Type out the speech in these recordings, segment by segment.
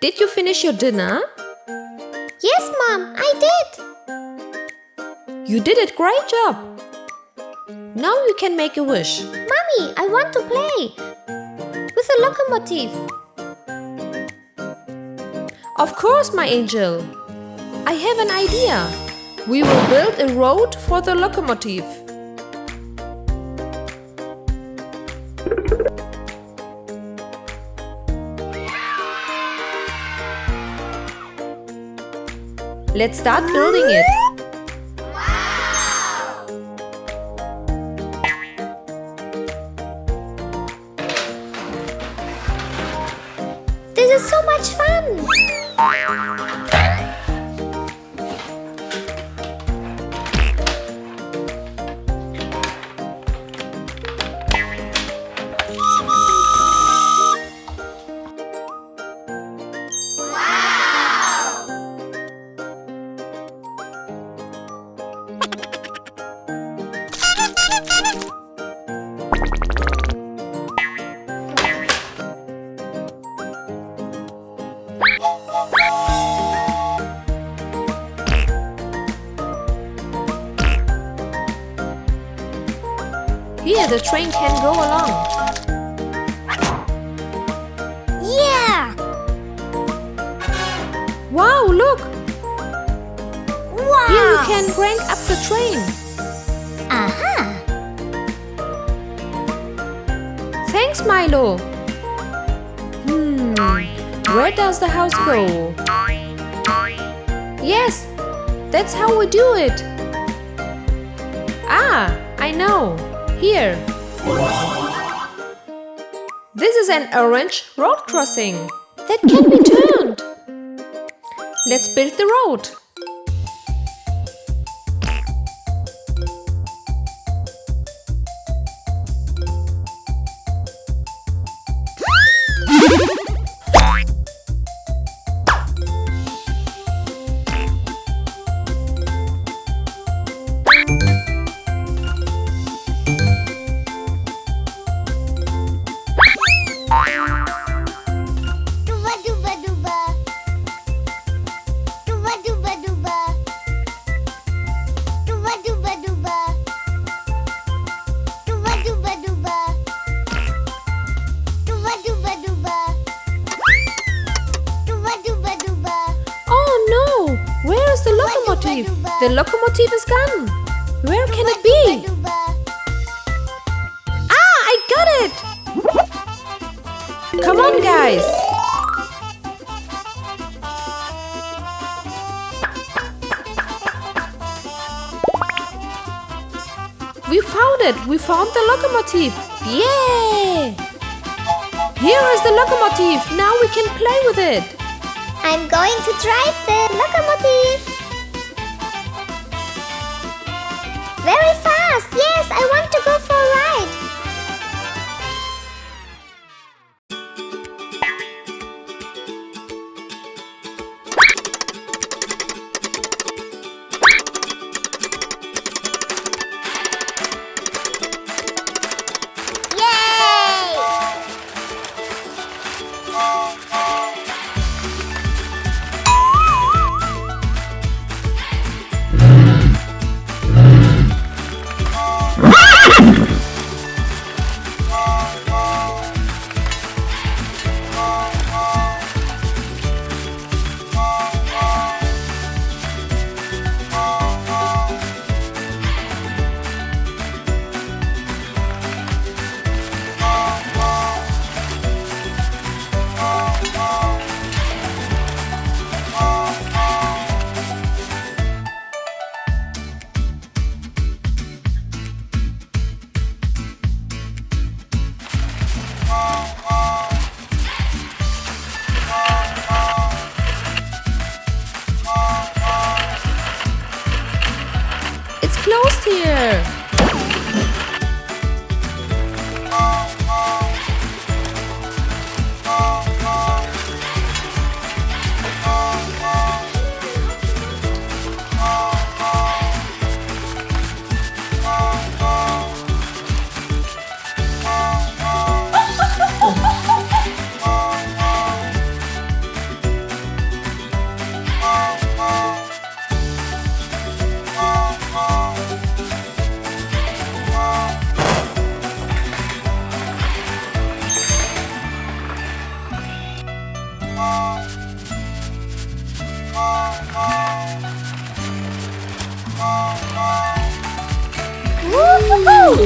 Did you finish your dinner? Yes, Mom, I did. You did it. Great job. Now you can make a wish. Mommy, I want to play with a locomotive. Of course, my angel. I have an idea. We will build a road for the locomotive. Let's start building it. This is so much fun. Here, the train can go along. Yeah! Wow, look! Wow! Here you can crank up the train. Aha! Thanks, Milo. Where does the house go? Yes, that's how we do it. Ah, I know. Here. This is an orange road crossing that can be turned. Let's build the road. The locomotive is gone. Where can it be? Ah, I got it! Come on, guys. We found it. We found the locomotive. Yay! Here is the locomotive. Now we can play with it. I'm going to drive the locomotive. Very fast! Yes, I want to go for a ride! Oh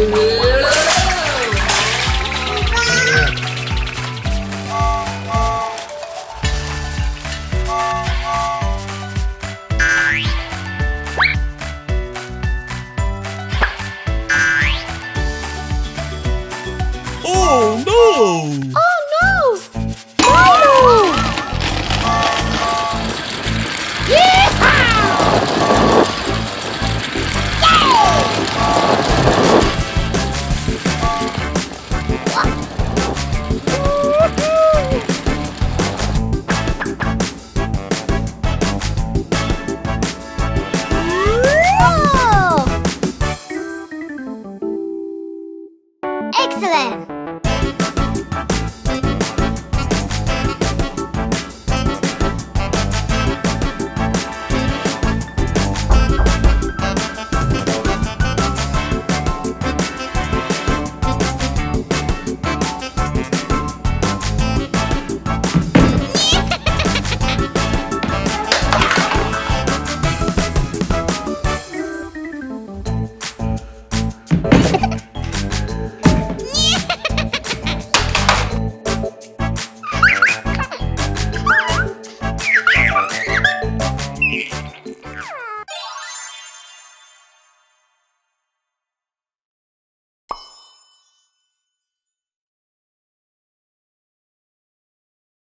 no! Oh no! Milo! Excellent!